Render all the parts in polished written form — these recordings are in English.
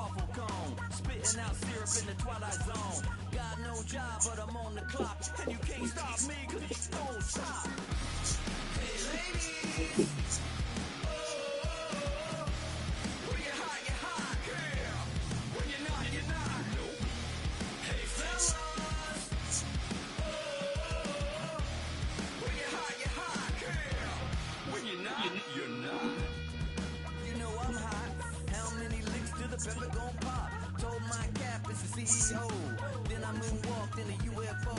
waffle cone, spitting out syrup in the twilight zone. Got no job, but I'm on the clock, and you can't stop me, cause you don't stop. Hey ladies, when you're hot, yeah. When you're not, you're not. Hey fellas, when you're hot, yeah. When you're not, you're not. You know I'm hot. How many licks to the pepper gon' pop? Told my cap it's the CEO. Then I moonwalked in a UFO.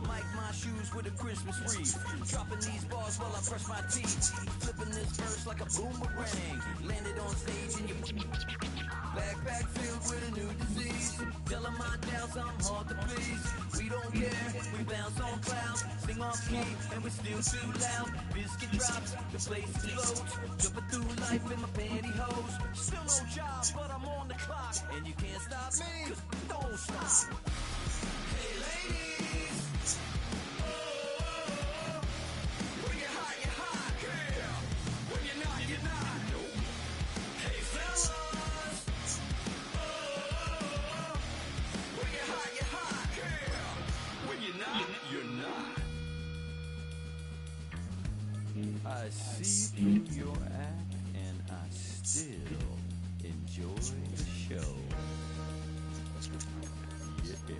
Mic my shoes with a Christmas wreath. Dropping these bars while I brush my teeth. Flipping this verse like a boomerang. Landed on stage in your backpack filled with a new disease. Telling my doubts I'm hard to please. We don't care, we bounce on clouds. Sing off key and we're still too loud. Biscuit drops, the place explodes. Jumping through life in my pantyhose. Still no job, but I'm on the clock. And you can't stop me, cause don't stop. Hey ladies, when you're hot, yeah. When you're not, you're not. Hey fellas, when you're hot, yeah. When you're not, you're not. I see through your act and I still enjoy the show. Yeah.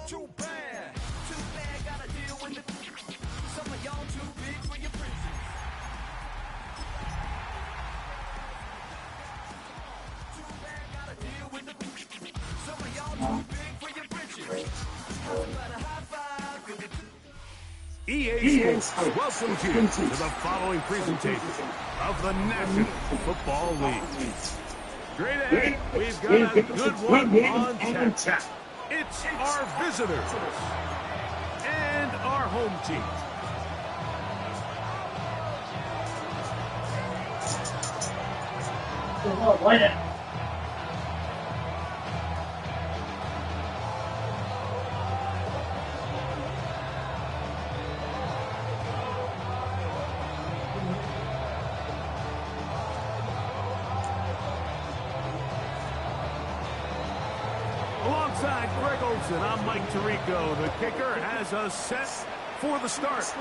Too bad, gotta deal with it. Some of y'all too big for your britches. Too bad, gotta deal with it. Some of y'all too big for your britches. Better high five, 'cause it's EA Sports welcomes you to the following presentation of the National Football League. Straight ahead, we've got a good one on tap. It's our visitors and our home team. Alongside Greg Olson, I'm Mike Tirico. The kicker has us set for the start.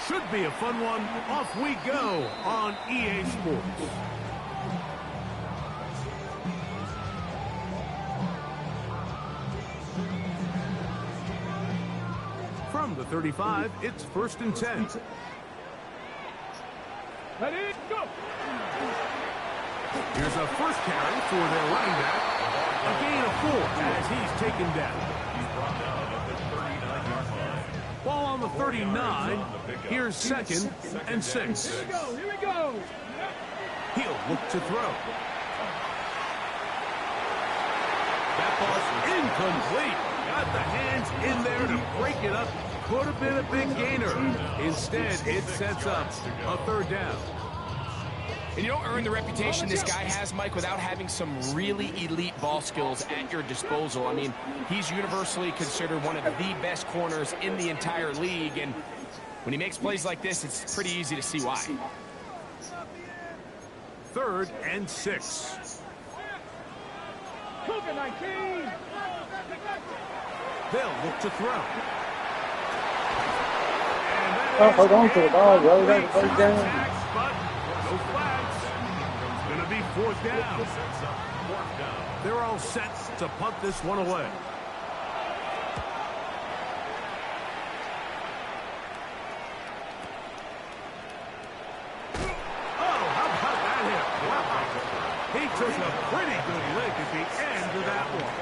Should be a fun one. Off we go on EA Sports. From the 35, it's 1st and 10. Ready, go! Here's a first carry for their running back. A gain of 4 as he's taken down. Ball on the 39. Here's 2nd and 6. Here we go. He'll look to throw. That ball's incomplete. Got the hands in there to break it up. Could have been a big gainer. Instead, it sets up a 3rd down. And you don't earn the reputation this guy has, Mike, without having some really elite ball skills at your disposal. I mean, he's universally considered one of the best corners in the entire league, and when he makes plays like this, it's pretty easy to see why. 3rd and 6. Cougar 19. They'll look to throw. Hold on to the ball, bro. That's the first down. But no flags. It's going to be 4th down. They're all set to punt this one away. Oh, how about that hit? Wow. He took a pretty good lick at the end of that one.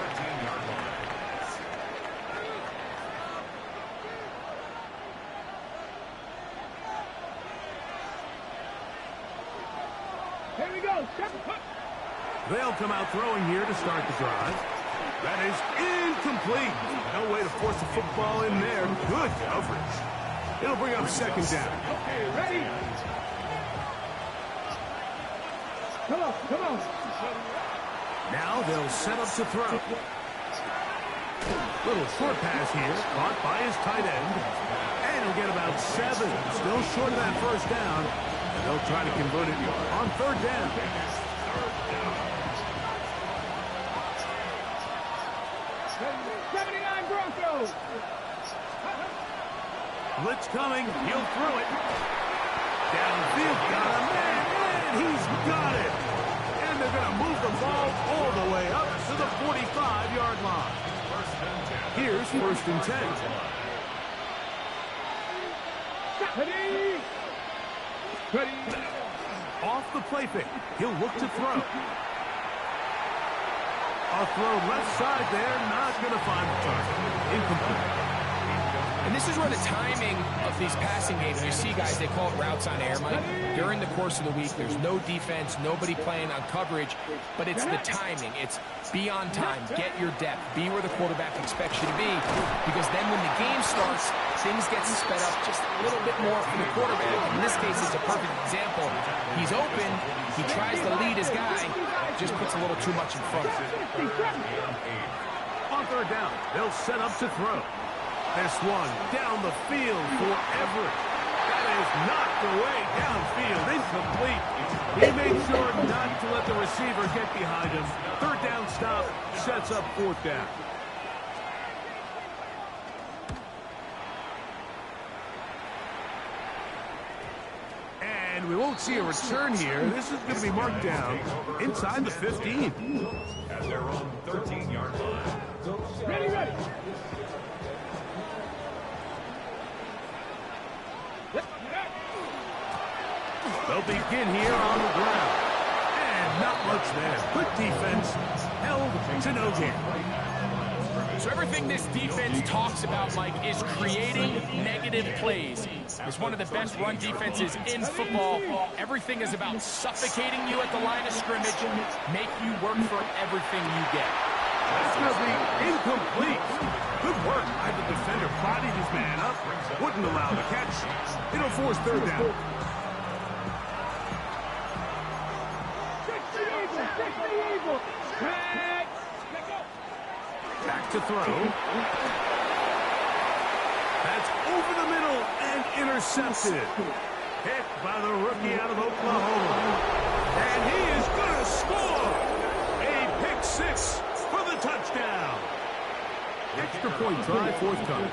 They'll come out throwing here to start the drive. That is incomplete. No way to force the football in there. Good coverage. It'll bring up second down. Okay, ready? Come on. Now they'll set up to throw. Little short pass here, caught by his tight end. And he'll get about 7. Still short of that first down. And they'll try to convert it on third down. Blitz coming. He'll throw it. Downfield. Got a man. And he's got it. And they're going to move the ball all the way up to the 45-yard line. Here's first and 10. Ready. Off the play fake. He'll look to throw. A throw left side there. Not going to find the target. Incomplete. And this is where the timing of these passing games, you see guys, they call it routes on air, Mike. During the course of the week, there's no defense, nobody playing on coverage, but it's the timing. It's be on time, get your depth, be where the quarterback expects you to be, because then when the game starts, things get sped up just a little bit more for the quarterback. In this case, it's a perfect example. He's open, he tries to lead his guy, just puts a little too much in front. On third down, they'll set up to throw. This one down the field for Everett. That is knocked away downfield, incomplete. He made sure not to let the receiver get behind him. Third down stop sets up fourth down. And we won't see a return here. This is going to be marked down inside the 15. At their own 13-yard line. Ready. They'll begin here on the ground. And not much there. Good defense. Held to no gain. So everything this defense talks about, Mike, is creating negative plays. It's one of the best run defenses in football. Everything is about suffocating you at the line of scrimmage, make you work for everything you get. That's going to be incomplete. Good work by the defender. Bodied his man up. Wouldn't allow the catch. It'll force third down. Back to throw. That's over the middle and intercepted. Hit by the rookie out of Oklahoma. And he is going to score. A pick six for the touchdown. Extra point try forthcoming.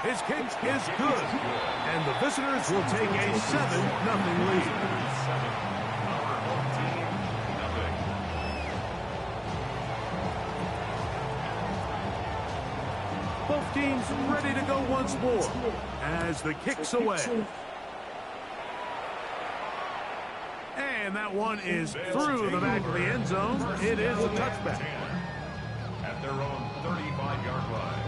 His kick is good. And the visitors will take a 7-0 lead. Both teams ready to go once more as the kick's away. And that one is through the back of the end zone. It is a touchback. At their own 35-yard line.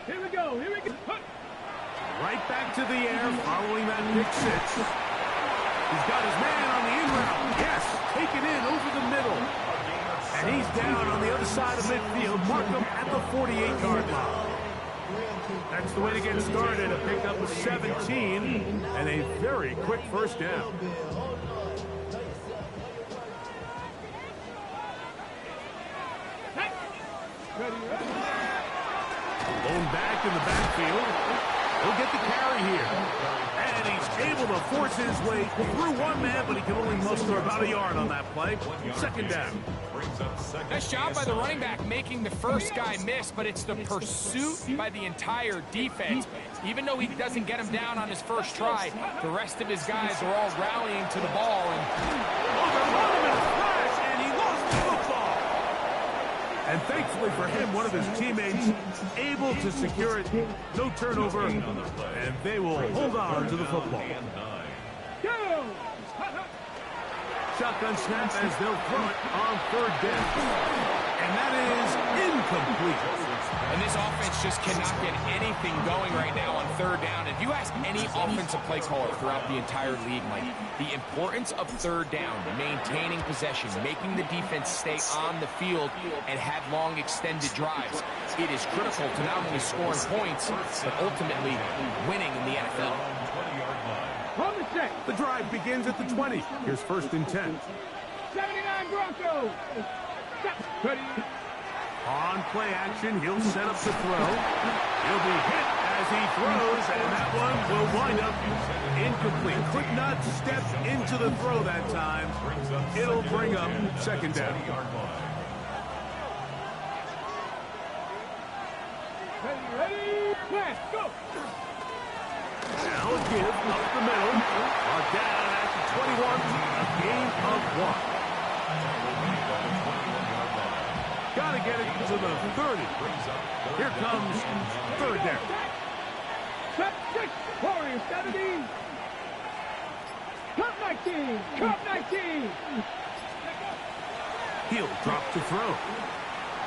Here we go. Right back to the air following that pick six. He's got his man on the in route. Yes, taken in over the middle. And he's down on the other side of midfield. Mark him at the 48-yard line. That's the way to get started. A pickup of 17 and a very quick first down. Blown back in the backfield. He'll get the carry here. And he's able to force his way through one man, but he can only muster about a yard on that play. Second down. Nice job by the running back making the first guy miss, but it's the pursuit by the entire defense. Even though he doesn't get him down on his first try, the rest of his guys are all rallying to the ball. And thankfully for him, one of his teammates able to secure it. No turnover, and they will hold on to the football. Shotgun snap as they'll throw it on third down. And that is incomplete. And this offense just cannot get anything going right now on third down. If you ask any offensive play caller throughout the entire league, Mike, the importance of third down, maintaining possession, making the defense stay on the field, and have long extended drives, it is critical to not only scoring points, but ultimately winning in the NFL. The drive begins at the 20. Here's 1st and 10. 79 Broncos. Ready. On play action, he'll set up the throw. He'll be hit as he throws, and that one will wind up incomplete. Could not step into the throw that time. It'll bring up 2nd down. Ready. Plan. Go. Now a give up the middle. Down at the 21. A gain of 1. Got to get it to the 30. Here comes 3rd down. Step 6. Warriors 70. Cup 19. Cup 19. He'll drop to throw.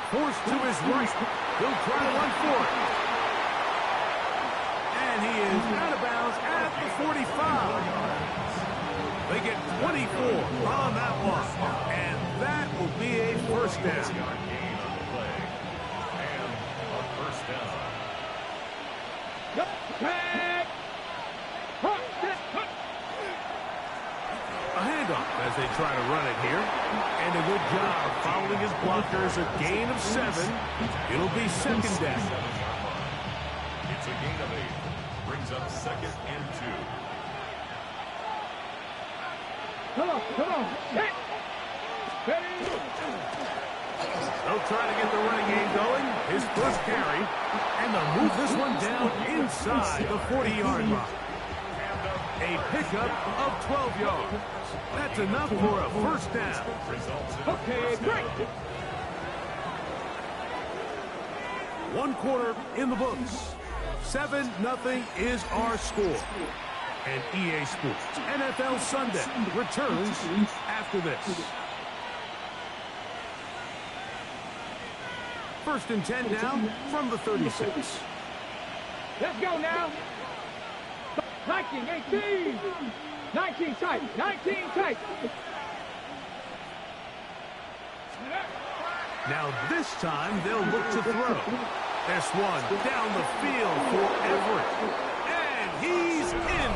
Forced to his right. He'll try to run for it. And he is out of bounds at the 45. They get 24 on that one. And that will be a 1st down. A handoff as they try to run it here. And a good job following his blockers. A gain of 7. It'll be 2nd down. It's a gain of 8. Brings up 2nd and 2. Come on. Hit. Ready. They'll try to get the running game going. His first carry. And they'll move this one down inside the 40-yard line. A pickup of 12 yards. That's enough for a 1st down. Okay, great. 1 quarter in the books. 7-0 is our score. And EA Sports NFL Sunday returns after this. 1st and 10 now from the 36. Let's go now. 19, 18. 19 tight. 19 tight. Now this time they'll look to throw. This one down the field for Everett. And he's in.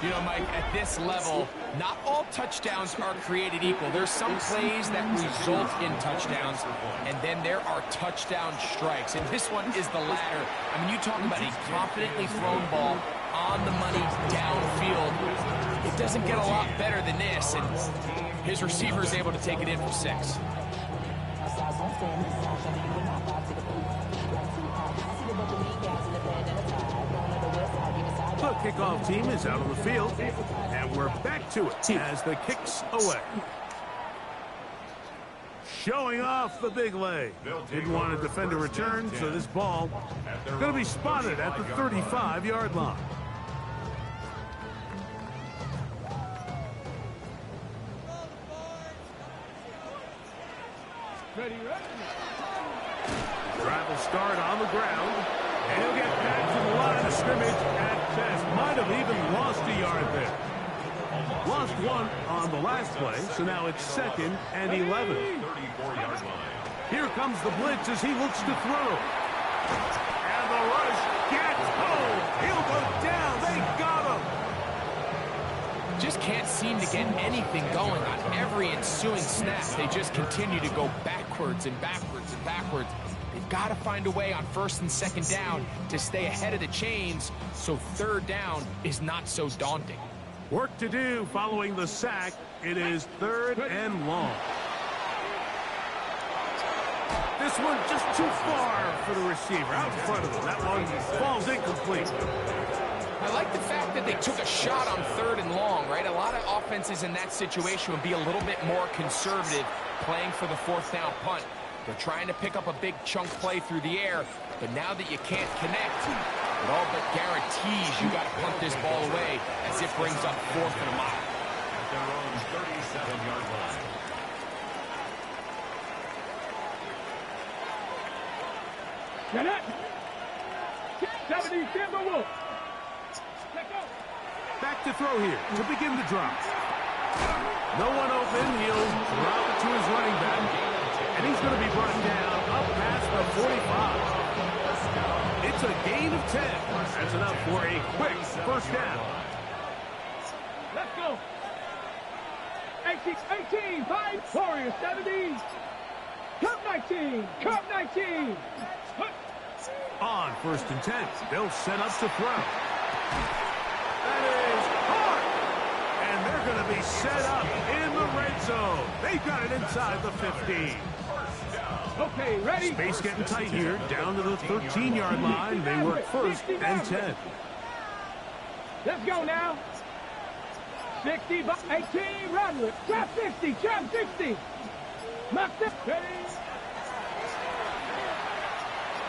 You know, Mike, at this level, not all touchdowns are created equal. There's some plays that result in touchdowns, and then there are touchdown strikes. And this one is the latter. I mean, you talk about a confidently thrown ball on the money downfield. It doesn't get a lot better than this, and his receiver is able to take it in for 6. The kickoff team is out on the field, and we're back to it as the kick's away. Showing off the big leg. Didn't want to defend a return, so this ball going to be spotted at the 35-yard line. Ready. Drive will start on the ground, and he'll get back to the line of scrimmage at best. Might have even lost a yard there. Lost 1 on the last play, so now it's 2nd and 11. 34-yard line. Here comes the blitz as he looks to throw. And the rush gets home. He'll go down. They got him. Just can't seem to get anything going on every ensuing snap. They just continue to go backwards and backwards and backwards. They've got to find a way on 1st and 2nd down to stay ahead of the chains so 3rd down is not so daunting. Work to do following the sack. It is 3rd and long. This one just too far for the receiver. Out in front of him. That one falls incomplete. I like the fact that they took a shot on 3rd and long, right? A lot of offenses in that situation would be a little bit more conservative playing for the 4th down punt. They're trying to pick up a big chunk play through the air, but now that you can't connect, It all but guarantees you got to punt this ball away as it brings up 4th and a mile. At their own 37-yard line. Get it. 70, Timber Wolf. Back to throw here to begin the drive. No one open. He'll drop it to his running back. And he's going to be brought down up past the 45. It's a gain of 10. That's enough for a quick first down. Let's go. 18, 5, Warriors 70. Cup 19, Cup 19. On 1st and 10, they'll set up to throw. That is hard. And they're going to be set up in the red zone. They've got it inside the 15. Okay, ready? Space getting tight here, down to the 13-yard line. They work 1st and 10. Let's go now. 60, 18, run with. Trap 60, trap 60. Mark this.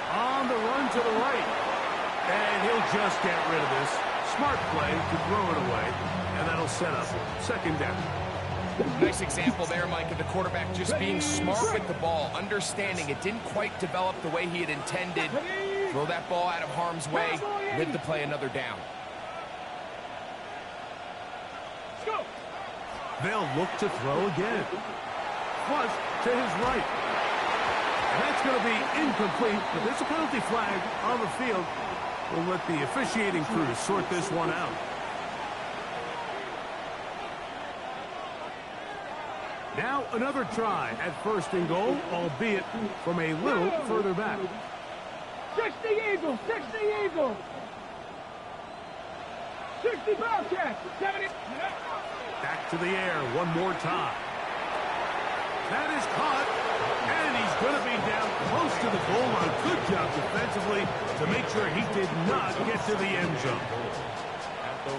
On the run to the right. And he'll just get rid of this. Smart play to throw it away. And that'll set up 2nd down. Nice example there, Mike, of the quarterback just being smart with the ball, understanding it didn't quite develop the way he had intended. Throw that ball out of harm's way, live to play another down. They'll look to throw again. Flush to his right. And that's going to be incomplete, but there's a penalty flag on the field. We'll let the officiating crew sort this one out. Now another try at 1st and goal, albeit from a little further back. 60 Eagles, 60 Eagles. 60 Bobcats, 70. Back to the air one more time. That is caught, and he's going to be down close to the goal line. Good job defensively to make sure he did not get to the end zone.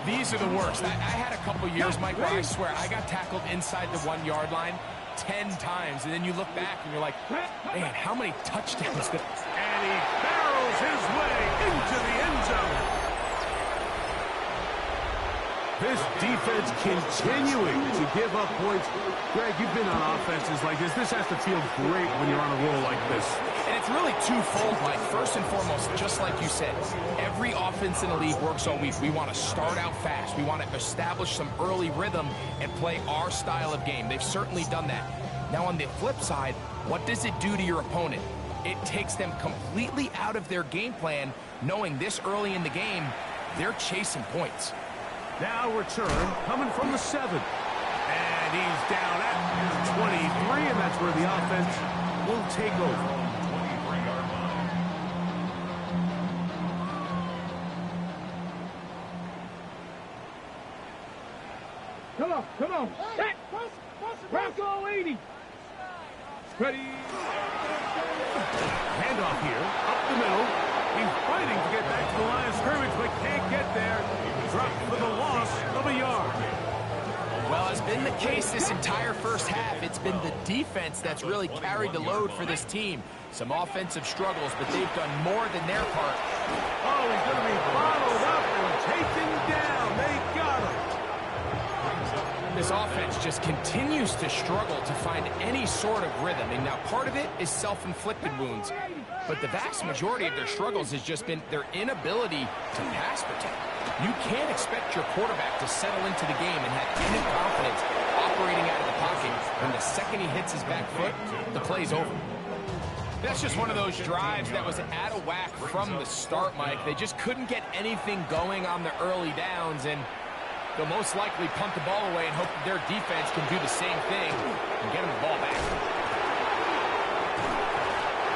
These are the worst. I had a couple years, Mike, where I swear I got tackled inside the 1-yard line 10 times, and then you look back and you're like, man, how many touchdowns did... And he barrels his way into the end zone. This defense continuing to give up points. Greg, you've been on offenses like this. This has to feel great when you're on a roll like this. And it's really twofold, Mike. First and foremost, just like you said, every offense in the league works all week. We want to start out fast. We want to establish some early rhythm and play our style of game. They've certainly done that. Now, on the flip side, what does it do to your opponent? It takes them completely out of their game plan, knowing this early in the game, they're chasing points. Now return coming from the 7. And he's down at 23, and that's where the offense will take over. 23-yard line. Come on. Set. Bronco 80. Ready. Handoff here, up the middle. He's fighting to get back to the line of scrimmage, but can't get there. Dropped for the loss of a yard. Well, as been the case this entire first half, it's been the defense that's really carried the load for this team. Some offensive struggles, but they've done more than their part. Oh, he's going to be followed up and taken down. They got him. This offense just continues to struggle to find any sort of rhythm. And now part of it is self-inflicted wounds. But the vast majority of their struggles has just been their inability to pass protect. You can't expect your quarterback to settle into the game and have any confidence operating out of the pocket when the second he hits his back foot, the play's over. That's just one of those drives that was out of whack from the start, Mike. They just couldn't get anything going on the early downs, and they'll most likely punt the ball away and hope that their defense can do the same thing and get them the ball back.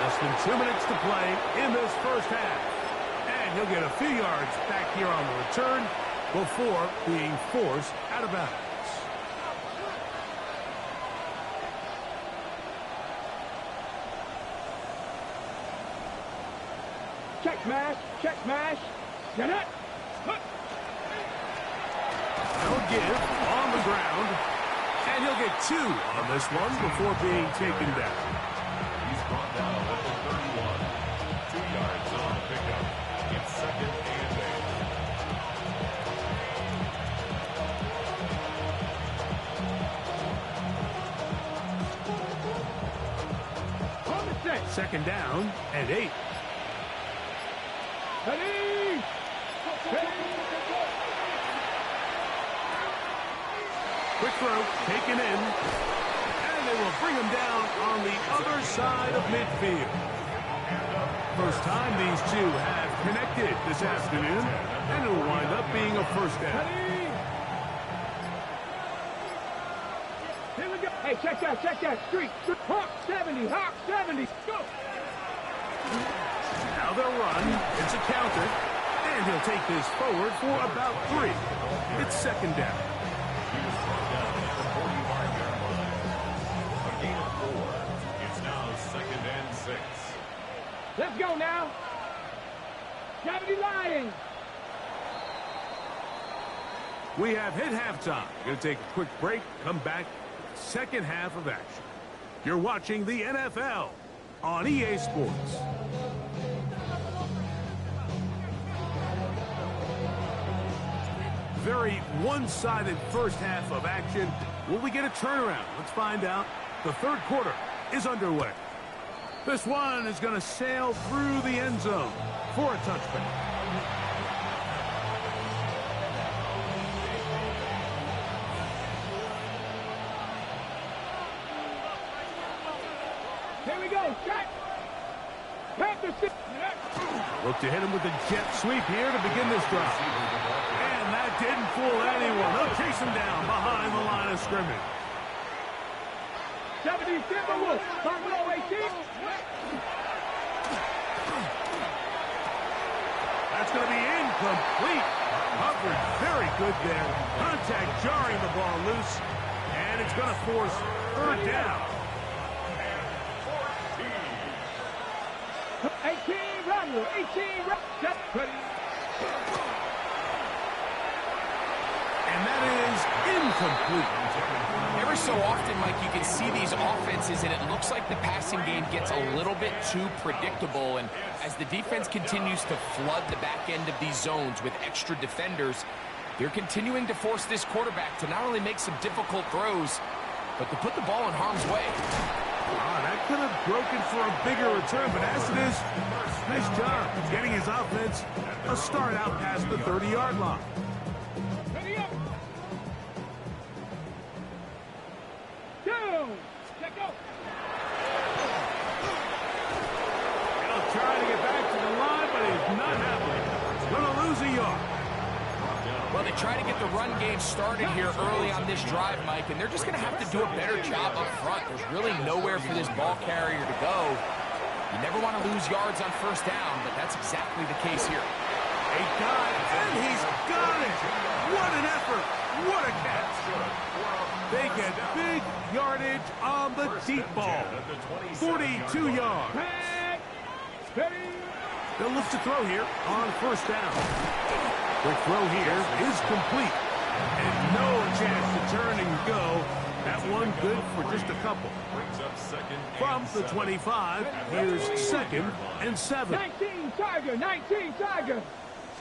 Less than 2 minutes to play in this first half. And he'll get a few yards back here on the return before being forced out of bounds. Check smash. Get it. They'll give on the ground. And he'll get 2 on this one before being taken down. He's brought down at the 31. 2 yards on the pickup. It's 2nd and second down and 8. Ready? Quick throw, taken in, and they will bring him down on the other side of midfield. First time these two have connected this afternoon, and it will wind up being a first down. Ready? Here we go. Hey, check that. Street. Hawk 70, Hawk 70. Go. Now they'll run. It's a counter, and he'll take this forward for about 3. It's second down. He was brought down at the 45-yard line. A gain of 4. It's now second and 6. Let's go now. 70 Lions. We have hit halftime. Going to take a quick break, come back, second half of action. You're watching the NFL on EA Sports. Very one-sided first half of action. Will we get a turnaround? Let's find out. The third quarter is underway. This one is going to sail through the end zone for a touchback. Here we go. Shot. Panther 6. Look to hit him with a jet sweep here to begin this drive. And that didn't fool anyone. They'll chase him down behind the line of scrimmage. 70 Timberwolves. Buffalo 18. That's going to be incomplete. Coverage very good there. Contact jarring the ball loose. And it's going to force third down. 18 Rattler. 18 Rattler. Ready. And that is incomplete. Every so often, Mike, you can see these offenses, and it looks like the passing game gets a little bit too predictable. And as the defense continues to flood the back end of these zones with extra defenders, they're continuing to force this quarterback to not only make some difficult throws, but to put the ball in harm's way. That could have broken for a bigger return, but as it is, nice job getting his offense a start out past the 30-yard line. Ready up. Down. Check go. He'll try to get back to the line, but he's not happening. Going to lose a yard. Well, they try to get the run game started here early on this drive, Mike, and they're just going to have to do a better job up front. There's really nowhere for this ball carrier to go. You never want to lose yards on first down, but that's exactly the case here. A dive, and he's got it. What an effort. What a catch. They get big yardage on the deep ball. 42 yards. Ready. They'll look to throw here on first down. Quick throw here is complete. And no chance to turn and go. That one good for just a couple. From the 25, here's second and 7. 19 Tiger. 19 Tiger.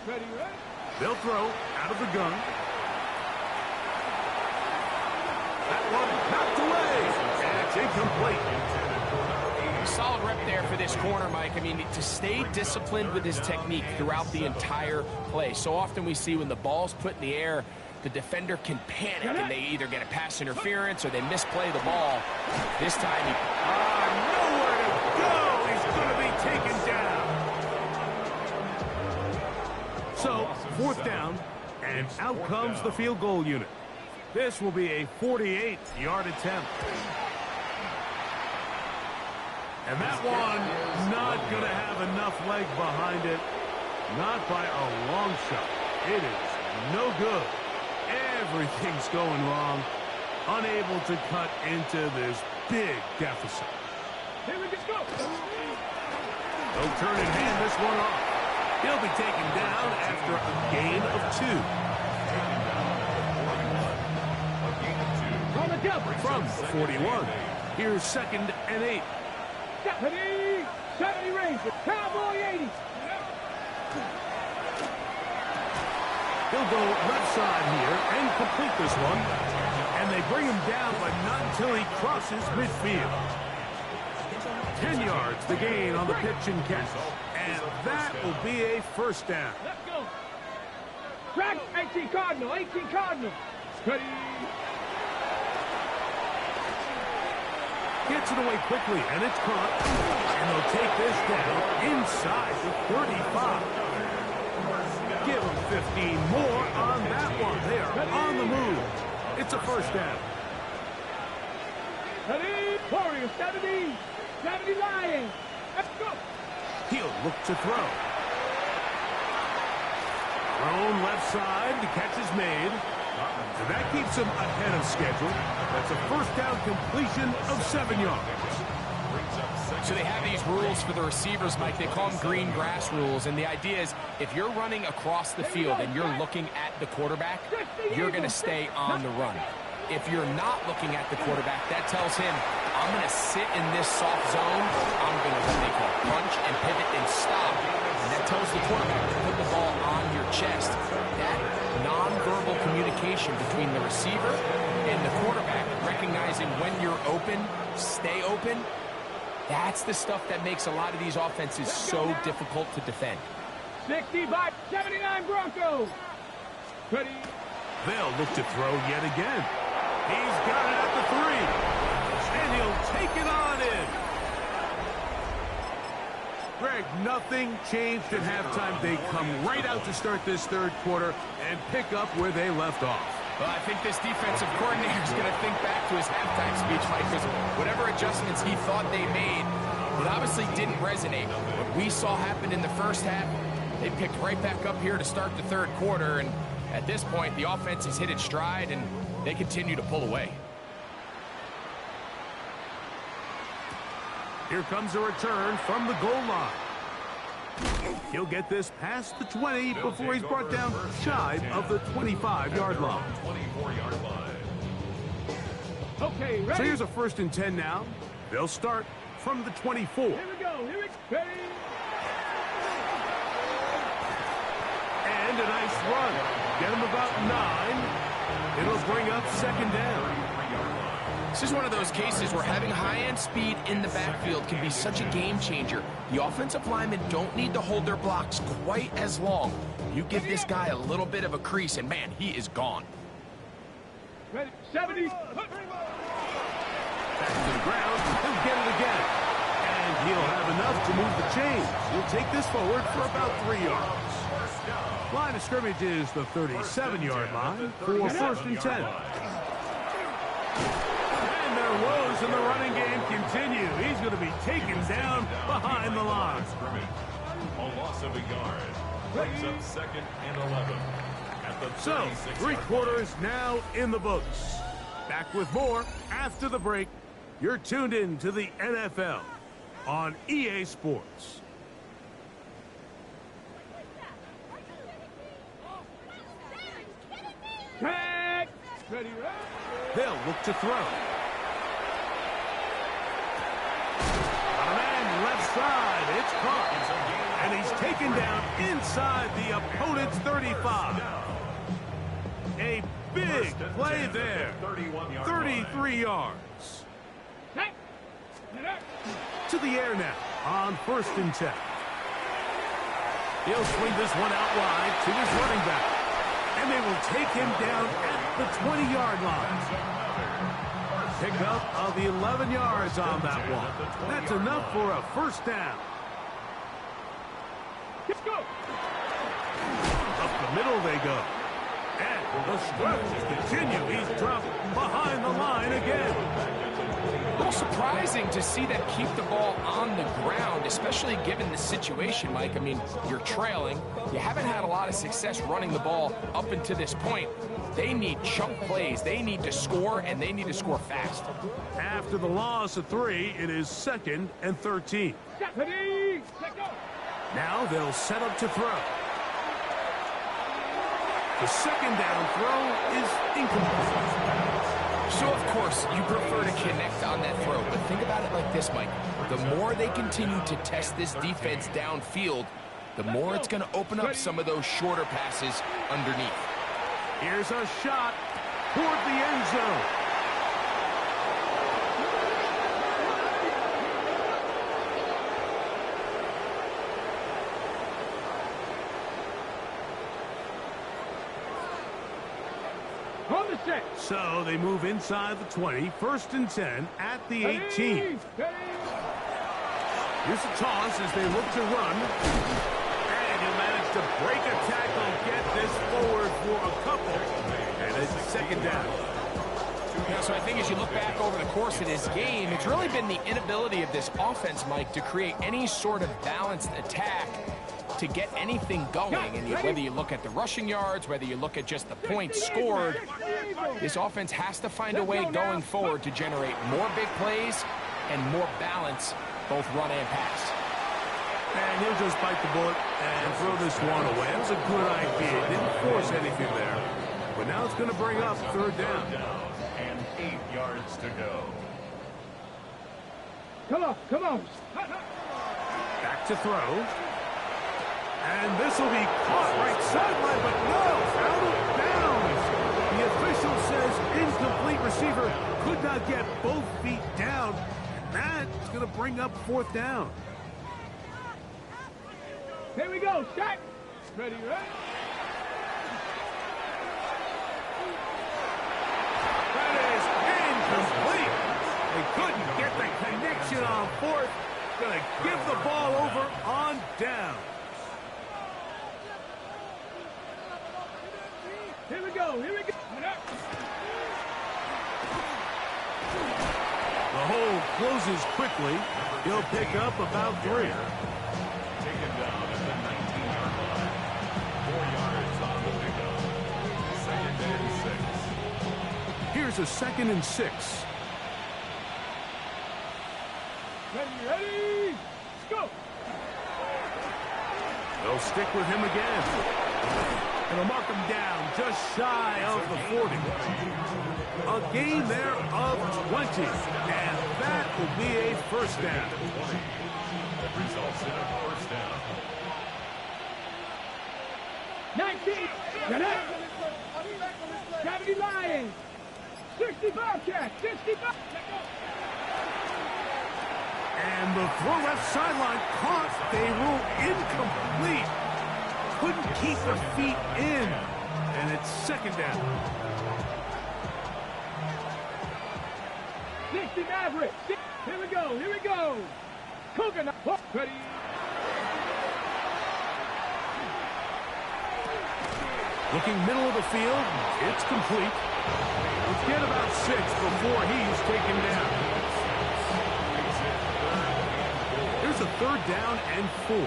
Ready, ready. They'll throw out of the gun. That one knocked away. And it's incomplete. Solid rep there for this corner, Mike. I mean, to stay disciplined with his technique throughout the entire play. So often we see when the ball's put in the air, the defender can panic and they either get a pass interference or they misplay the ball. This time he... nowhere to go. He's going to be taken down. So, fourth down, and out comes the field goal unit. This will be a 48-yard attempt. And that one not going to have enough leg behind it. Not by a long shot. It is no good. Everything's going wrong. Unable to cut into this big deficit. Here we go. They'll turn and hand this one off. He'll be taken down after a gain of 2. On the double. From the 41. Here's second and 8. 70 Ranger. Cowboy 80. He'll go left side here and complete this one. And they bring him down, but not until he crosses midfield. 10 yards the gain on the pitch and catch. And that will be a first down. Let's go. Track 18 Cardinal, 18 Cardinal. Ready. Gets it away quickly, and it's caught. And they'll take this down inside the 35. Give them 15 more on that one. They are on the move. It's a first down. Ready. Warriors, 70. 70 Lions. Let's go. He'll look to throw. Thrown left side. The catch is made. And that keeps him ahead of schedule. That's a first down completion of 7 yards. So they have these rules for the receivers, Mike. They call them green grass rules. And the idea is if you're running across the field and you're looking at the quarterback, you're going to stay on the run. If you're not looking at the quarterback, that tells him, I'm going to sit in this soft zone. I'm going to what they call punch and pivot and stop. And that tells the quarterback to put the ball on your chest. That nonverbal communication between the receiver and the quarterback, recognizing when you're open, stay open, that's the stuff that makes a lot of these offenses so difficult to defend. 65, 79 Broncos. Ready. They'll look to throw yet again. He's got it at the 3. And he'll take it on in. Greg, nothing changed at halftime. They come right out to start this third quarter and pick up where they left off. Well, I think this defensive coordinator is going to think back to his halftime speech, Mike, because whatever adjustments he thought they made, it obviously didn't resonate. What we saw happen in the first half, they picked right back up here to start the third quarter, and at this point, the offense has hit its stride, and they continue to pull away. Here comes a return from the goal line. He'll get this past the 20 before he's brought down shy of the 25-yard line. 24-yard line. Okay, ready. So here's a 1st and 10 now. They'll start from the 24. Here we go. Here we go. Ready. And a nice run. Get him about 9. It'll bring up 2nd down. This is one of those cases where having high-end speed in the backfield can be such a game changer. The offensive linemen don't need to hold their blocks quite as long. You give this guy a little bit of a crease, and man, he is gone. Ready. 70. Back to the ground. He'll get it again. And he'll have enough to move the chains. He'll take this forward for about 3 yards. Line of scrimmage is the 37-yard line for 1st and 10. And their woes in the running game continue. He's going to be taken down behind the line. A loss of a yard. Brings up 2nd and 11. At the So, 3 quarters now in the books. Back with more after the break. You're tuned in to the NFL on EA Sports. Tag. Ready. They'll look to throw. On a man left side, it's caught. And he's taken down inside the opponent's 35. A big play there. 33 yards. To the air now on 1st and 10. He'll swing this one out wide to his running back. And they will take him down at the 20-yard line. Pick up of 11 yards on that one. That's enough for a 1st down. Let's go. Up the middle they go. And the stretches continue. He's dropped behind the line again. A little surprising to see them keep the ball on the ground, especially given the situation, Mike. I mean, you're trailing. You haven't had a lot of success running the ball up until this point. They need chunk plays. They need to score, and they need to score fast. After the loss of 3, it is 2nd and 13. Ready. Let go. Now they'll set up to throw. The 2nd down throw is incomplete. So, of course, you prefer to connect on that throw, but think about it like this, Mike. The more they continue to test this defense downfield, the more it's going to open up some of those shorter passes underneath. Here's a shot toward the end zone. set. So they move inside the 20, 1st and 10 at the 18. Ready. Here's a toss as they look to run. And he'll manage to break a tackle, get this forward for a couple. And it's 2nd down. Yeah, so I think as you look back over the course of this game, it's really been the inability of this offense, Mike, to create any sort of balanced attack to get anything going. And whether you look at the rushing yards, whether you look at just the points scored, this offense has to find a way going forward to generate more big plays and more balance, both run and pass. And he'll just bite the bullet and throw this one away. That was a good idea. Didn't force anything there. But now it's going to bring up 3rd down. And 8 yards to go. Come on, come on. Back to throw. And this will be caught right sideline, but no, out of bounds. The official says incomplete. Receiver could not get both feet down. And that's going to bring up 4th down. Here we go, set. Ready, ready. That is incomplete. They couldn't get the connection on 4th. Going to give the ball over on down. Here we go, here we go. The hole closes quickly. He'll pick up about 3. Taken down at the 19-yard line. 4 yards on the pickup. 2nd and 6. Here's a 2nd and 6. Ready, ready. Let's go. They'll stick with him again. And they'll mark him down just shy of the 40. A gain there of 20. And that will be a 1st down. That results in a 1st down. 19. Get up. 70 Lions. 65 Cats. 65. And the throw left sideline caught. They rule incomplete. Couldn't keep their feet in. And it's 2nd down. 60 Maverick. Here we go, here we go. Coconut. Ready. Looking middle of the field. It's complete. Let's get about 6 before he's taken down. Here's a 3rd down and 4.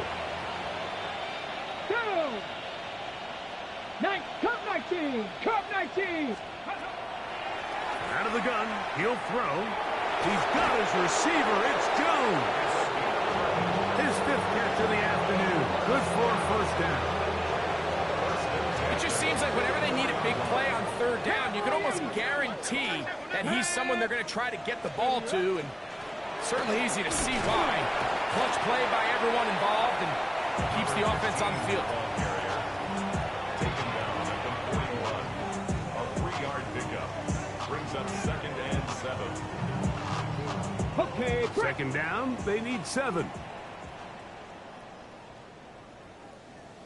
Go! Cup 19! Cup 19! Out of the gun, he'll throw. He's got his receiver, it's Jones. His 5th catch of the afternoon. Good for a 1st down. It just seems like whenever they need a big play on 3rd down, you can almost guarantee that he's someone they're going to try to get the ball to, and certainly easy to see why. Clutch play by everyone involved and keeps the offense on the field. Taken down at the 41. A 3-yard pickup. Brings up 2nd and 7. Okay, 2nd down, they need 7.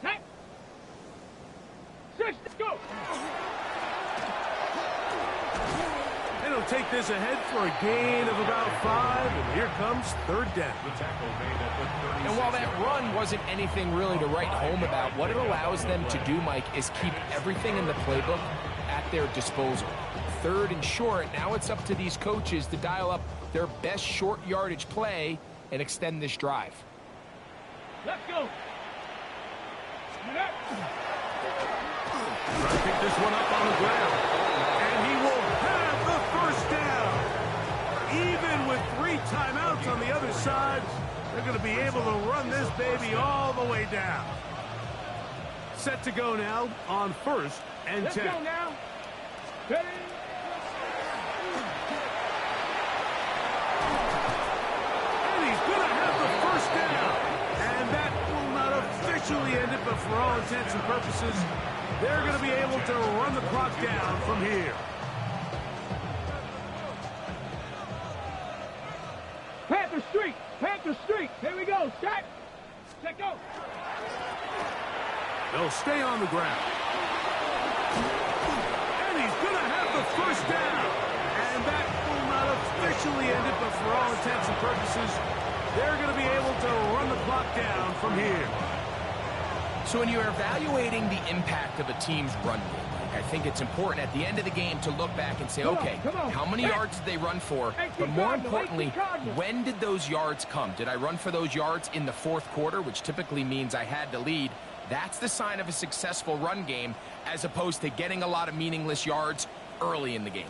Set. 6, go! And he'll take this ahead for a gain of about 5, and here comes 3rd down. The tackle made at the 36. And while that run wasn't anything really to write home about, what it allows them to do, Mike, is keep everything in the playbook at their disposal. 3rd and short, now it's up to these coaches to dial up their best short yardage play and extend this drive. Let's go! Trying to pick this one up on the ground. And he will have the 1st down. Even with 3 timeouts on the other side, they're going to be able to run this baby all the way down. Set to go now on 1st and 10. Let's go now. Ready? And he's going to have the 1st down. And that will not officially end it, but for all intents and purposes, they're going to be able to run the clock down from here. Panther Street! Panther Street! Here we go! Set! Set, go! They'll stay on the ground. And he's going to have the first down. And that will not officially end it, but for all intents and purposes, they're going to be able to run the clock down from here. So when you're evaluating the impact of a team's run game, I think it's important at the end of the game to look back and say, okay, how many yards did they run for? But more importantly, when did those yards come? Did I run for those yards in the fourth quarter, which typically means I had to lead? That's the sign of a successful run game, as opposed to getting a lot of meaningless yards early in the game.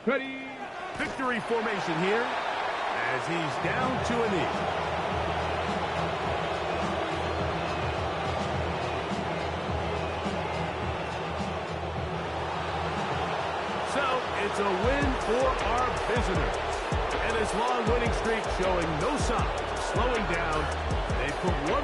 Ready. Victory formation here as he's down to a knee. So it's a win for our visitors. And his long winning streak showing no signs of slowing down. They put one